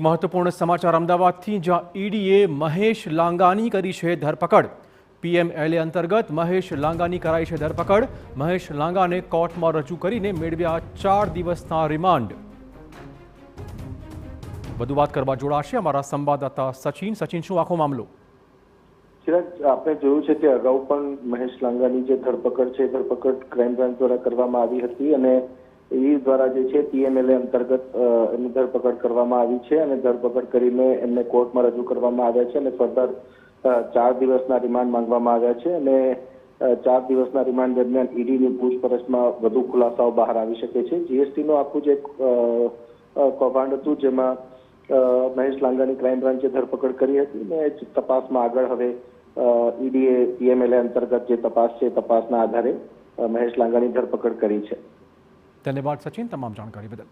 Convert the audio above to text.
મહત્વપૂર્ણ સમાચાર અમદાવાદથી, જ્યાં ઈડીએ મહેશ લાંગાની કરી છે ધરપકડ। પીએમએલએ અંતર્ગત મહેશ લાંગાની કરાઈ છે ધરપકડ। મહેશ લાંગાને કોર્ટમાં રજૂ કરીને મેળવ્યા 4 દિવસના રિમાન્ડ। વધુ વાત કરવા જોડાશે અમારા સંવાદદાતા સચિન। સચિન, શું આખો મામલો? ચિરાગ, આપણે જોયું છે કે અગાઉ પણ મહેશ લાંગાની જે ધરપકડ છે, ધરપકડ ક્રાઇમ બ્રાન્ચ દ્વારા કરવામાં આવી હતી અને એ દ્વારા જે છે પીએમએલએ અંતર્ગત એમની ધરપકડ કરવામાં આવી છે અને ધરપકડ કરીને એમને કોર્ટમાં રજૂ કરવામાં આવ્યા છે અને ફર્ધર 4 દિવસના રિમાન્ડ માંગવામાં આવ્યા છે અને 4 દિવસના રિમાન્ડ દરમિયાન ઈડીની પૂછપરછમાં વધુ ખુલાસાઓ બહાર આવી શકે છે। જીએસટીનું આખું જે કૌભાંડ હતું, જેમાં મહેશ લાંગાની ક્રાઇમ બ્રાન્ચે ધરપકડ કરી હતી અને તપાસમાં આગળ હવે ઈડીએ પીએમએલએ અંતર્ગત જે તપાસ છે, તપાસના આધારે મહેશ લાંગાની ધરપકડ કરી છે। ધન્યવાદ સચિન, તમામ જાણકારી બદલ।